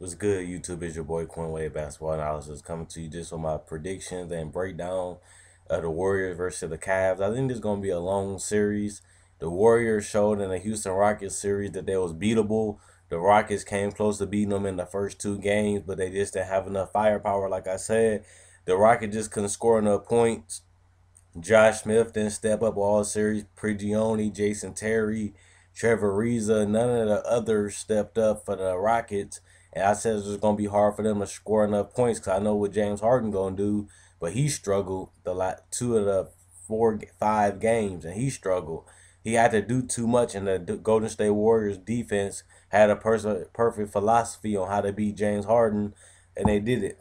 What's good, YouTube? Is your boy Quinn Wade Basketball Analysis coming to you just with my predictions and breakdown of the Warriors versus the Cavs. I think this is going to be a long series. The Warriors showed in the Houston Rockets series that they was beatable. The Rockets came close to beating them in the first two games, but they just didn't have enough firepower. Like I said, the Rockets just couldn't score enough points. Josh Smith didn't step up all series. Prigioni, Jason Terry, Trevor Ariza, none of the others stepped up for the Rockets. And I said it was going to be hard for them to score enough points because I know what James Harden going to do. But he struggled two of the 5 games, and he struggled. He had to do too much, and the Golden State Warriors defense had a perfect philosophy on how to beat James Harden, and they did it.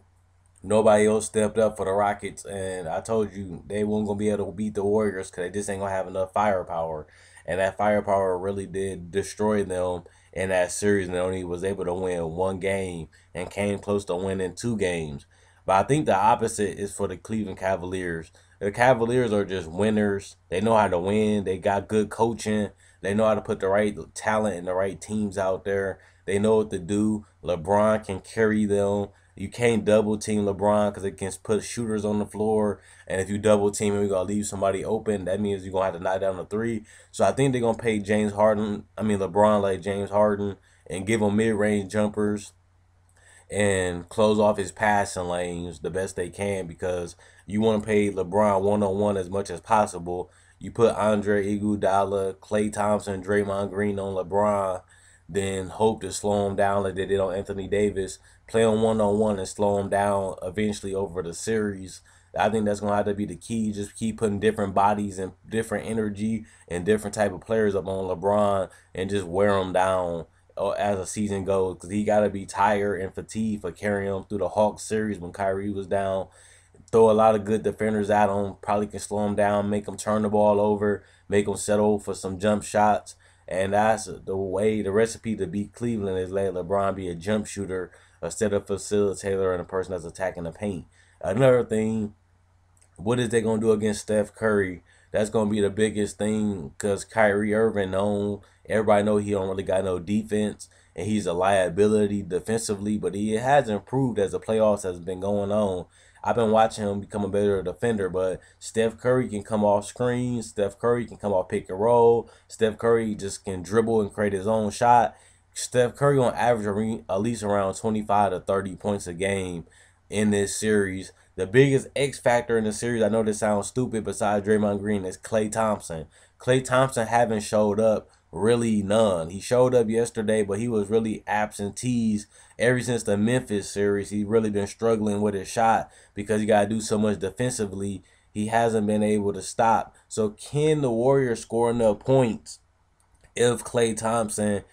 Nobody else stepped up for the Rockets, and I told you they weren't gonna be able to beat the Warriors because they just ain't gonna have enough firepower, and that firepower really did destroy them in that series. And they only was able to win 1 game and came close to winning 2 games. But I think the opposite is for the Cleveland Cavaliers. The Cavaliers are just winners. They know how to win. They got good coaching. They know how to put the right talent and the right teams out there. They know what to do. LeBron can carry them. You can't double team LeBron because it can put shooters on the floor. And if you double team him, you're going to leave somebody open. That means you're going to have to knock down a three. So I think they're going to pay LeBron like James Harden and give him mid-range jumpers and close off his passing lanes the best they can because you want to pay LeBron one-on-one as much as possible. You put Andre Iguodala, Klay Thompson, Draymond Green on LeBron, then hope to slow him down like they did on Anthony Davis. Play him one-on-one and slow him down eventually over the series. I think that's going to have to be the key. Just keep putting different bodies and different energy and different type of players up on LeBron and just wear him down as the season goes because he got to be tired and fatigued for carrying him through the Hawks series when Kyrie was down. Throw a lot of good defenders at him, probably can slow him down, make him turn the ball over, make him settle for some jump shots. And that's the recipe to beat Cleveland is let LeBron be a jump shooter instead of facilitator and a person that's attacking the paint. Another thing, what is they going to do against Steph Curry? That's going to be the biggest thing because Kyrie Irving everybody know he don't really got no defense and he's a liability defensively, but he has improved as the playoffs has been going on. I've been watching him become a better defender, but Steph Curry can come off screens. Steph Curry can come off pick and roll. Steph Curry just can dribble and create his own shot. Steph Curry on average at least around 25 to 30 points a game in this series. The biggest X factor in the series, I know this sounds stupid, besides Draymond Green, is Klay Thompson. Klay Thompson haven't showed up really none. He showed up yesterday, but he was really absentees ever since the Memphis series. He really been struggling with his shot because he got to do so much defensively. He hasn't been able to stop. So can the Warriors score enough points if Klay Thompson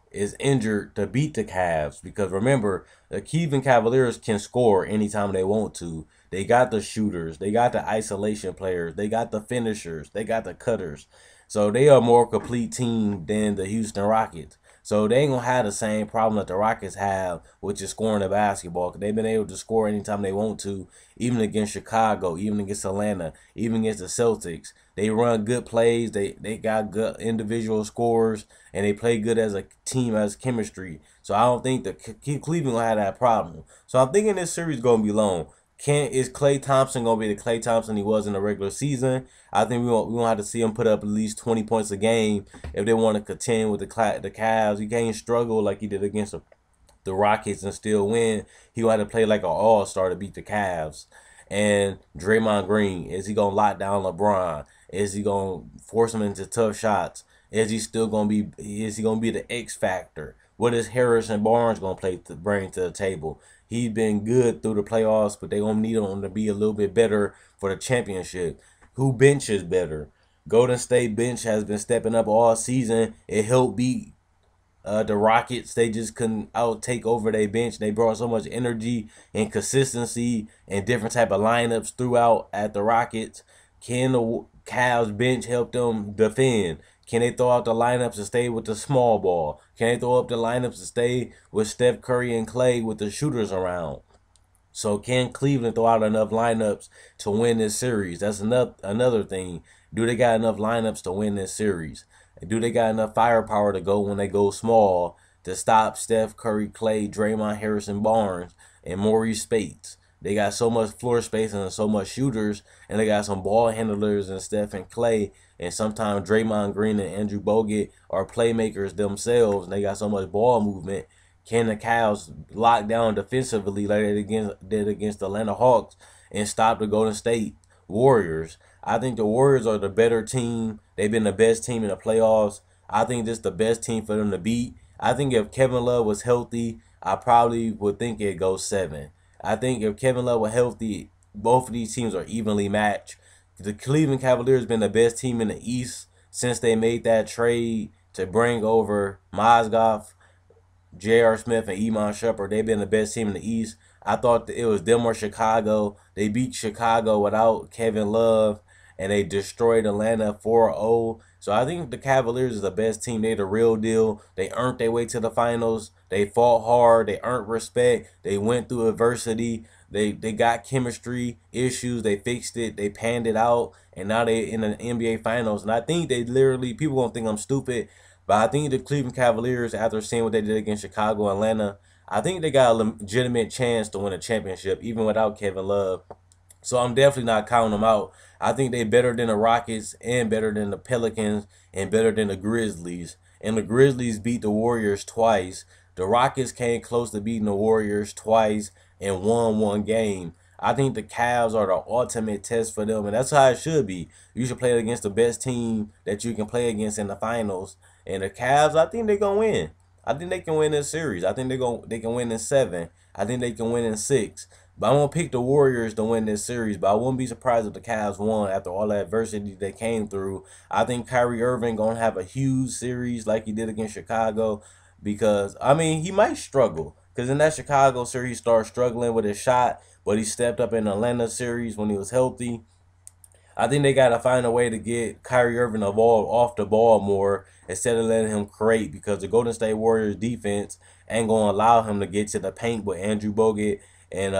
is injured to beat the Cavs? Because remember, the Cleveland Cavaliers can score anytime they want to. They got the shooters. They got the isolation players. They got the finishers. They got the cutters. So they are a more complete team than the Houston Rockets. So they ain't going to have the same problem that the Rockets have, which is scoring the basketball. They've been able to score anytime they want to, even against Chicago, even against Atlanta, even against the Celtics. They run good plays. They got good individual scores, and they play good as a team, as chemistry. So I don't think Cleveland will have that problem. So I'm thinking this series is going to be long. Is Klay Thompson going to be the Klay Thompson he was in the regular season? I think we won't have to see him put up at least 20 points a game if they want to contend with the Cavs. He can't struggle like he did against the Rockets and still win. He will have to play like an all-star to beat the Cavs. And Draymond Green, is he going to lock down LeBron? Is he going to force him into tough shots? Is he going to be the X factor? What is Harrison Barnes going to bring to the table? He's been good through the playoffs, but they're going to need him to be a little bit better for the championship. Who benches better? Golden State bench has been stepping up all season. It helped beat the Rockets. They just couldn't take over their bench. They brought so much energy and consistency and different type of lineups throughout at the Rockets. Can the Cavs bench help them defend? Can they throw out the lineups and stay with the small ball? Can they throw up the lineups and stay with Steph Curry and Klay with the shooters around? So can Cleveland throw out enough lineups to win this series? That's another thing. Do they got enough lineups to win this series? Do they got enough firepower to go when they go small to stop Steph Curry, Clay, Draymond, Harrison Barnes, and Maurice Spates. They got so much floor space and so much shooters, and they got some ball handlers and Steph and Clay, and sometimes Draymond Green and Andrew Bogut are playmakers themselves, and they got so much ball movement. Can the Cavs lock down defensively like they did against the Atlanta Hawks and stop the Golden State Warriors? I think the Warriors are the better team. They've been the best team in the playoffs. I think this is the best team for them to beat. I think if Kevin Love was healthy, I probably would think it'd go 7. I think if Kevin Love was healthy, both of these teams are evenly matched. The Cleveland Cavaliers been the best team in the East since they made that trade to bring over Mozgov, J.R. Smith, and Iman Shumpert. They've been the best team in the East. I thought it was them or Chicago. They beat Chicago without Kevin Love, and they destroyed Atlanta 4-0. So I think the Cavaliers is the best team. They the real deal. They earned their way to the finals. They fought hard. They earned respect. They went through adversity. They got chemistry issues. They fixed it. They panned it out. And now they in the NBA Finals. And I think they literally, people gonna think I'm stupid, but I think the Cleveland Cavaliers, after seeing what they did against Chicago and Atlanta, I think they got a legitimate chance to win a championship, even without Kevin Love. So I'm definitely not counting them out. I think they better than the Rockets and better than the Pelicans and better than the Grizzlies. And the Grizzlies beat the Warriors twice. The Rockets came close to beating the Warriors twice and won one game. I think the Cavs are the ultimate test for them, and that's how it should be. You should play against the best team that you can play against in the finals. And the Cavs, I think they're gonna win. I think they can win this series. I think they can win in 7. I think they can win in 6. But I'm gonna pick the Warriors to win this series. But I wouldn't be surprised if the Cavs won after all the adversity they came through. I think Kyrie Irving gonna have a huge series like he did against Chicago, because I mean he might struggle. Because in that Chicago series, he started struggling with his shot, but he stepped up in the Atlanta series when he was healthy. I think they got to find a way to get Kyrie Irving the ball off the ball more instead of letting him create, because the Golden State Warriors defense ain't going to allow him to get to the paint with Andrew Bogut, and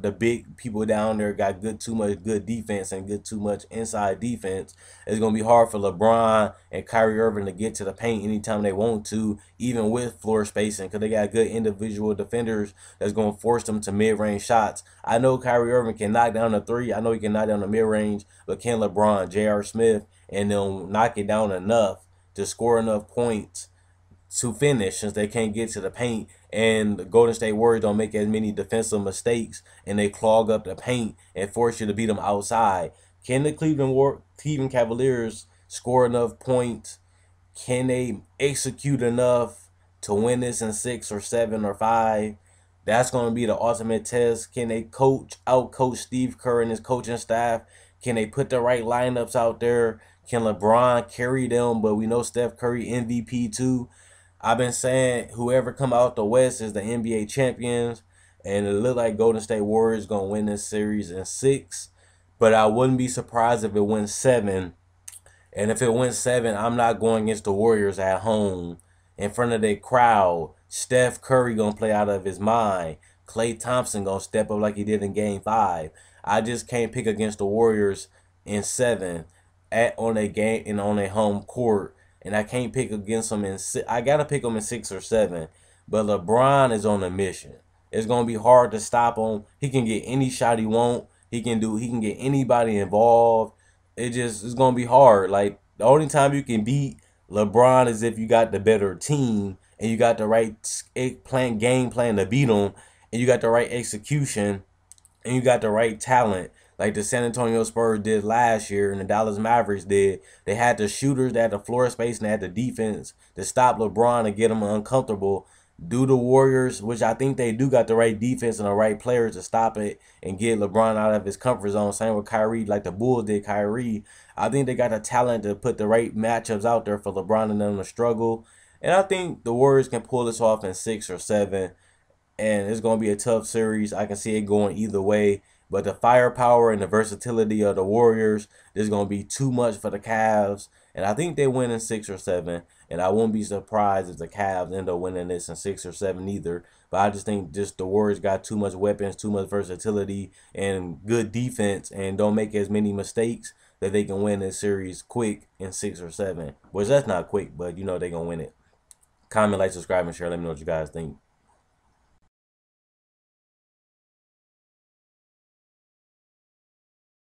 the big people down there got too much good defense and too much inside defense. It's going to be hard for LeBron and Kyrie Irving to get to the paint anytime they want to, even with floor spacing, because they got good individual defenders that's going to force them to mid-range shots. I know Kyrie Irving can knock down a 3. I know he can knock down the mid-range, but can LeBron, J.R. Smith, and them knock it down enough to score enough points to finish, since they can't get to the paint, and the Golden State Warriors don't make as many defensive mistakes and they clog up the paint and force you to beat them outside? Can the Cleveland Cavaliers score enough points? Can they execute enough to win this in 6 or 7 or 5? That's going to be the ultimate test. Can they out-coach Steve Kerr and his coaching staff? Can they put the right lineups out there? Can LeBron carry them? But we know Steph Curry MVP too. I've been saying whoever come out the West is the NBA champions, and it look like Golden State Warriors gonna win this series in 6. But I wouldn't be surprised if it wins 7. And if it wins 7, I'm not going against the Warriors at home in front of their crowd. Steph Curry gonna play out of his mind. Klay Thompson gonna step up like he did in Game 5. I just can't pick against the Warriors in 7 on a game and on a home court, and I can't pick against them in 6. I gotta pick them in 6 or 7. But LeBron is on a mission. It's gonna be hard to stop him. He can get any shot he want. He can get anybody involved. It's gonna be hard. Like, the only time you can beat LeBron is if you got the better team and you got the right game plan to beat him, and you got the right execution, and you got the right talent, like the San Antonio Spurs did last year and the Dallas Mavericks did. They had the shooters, they had the floor space, and they had the defense to stop LeBron and get him uncomfortable. Do the Warriors, which I think they do, got the right defense and the right players to stop it and get LeBron out of his comfort zone. Same with Kyrie, like the Bulls did Kyrie. I think they got the talent to put the right matchups out there for LeBron and them to struggle. And I think the Warriors can pull this off in 6 or 7. And it's going to be a tough series. I can see it going either way. But the firepower and the versatility of the Warriors, there's going to be too much for the Cavs. And I think they win in 6 or 7. And I won't be surprised if the Cavs end up winning this in 6 or 7 either. But I just think the Warriors got too much weapons, too much versatility, and good defense, and don't make as many mistakes that they can win this series quick in 6 or 7. Which that's not quick, but you know they're going to win it. Comment, like, subscribe, and share. Let me know what you guys think.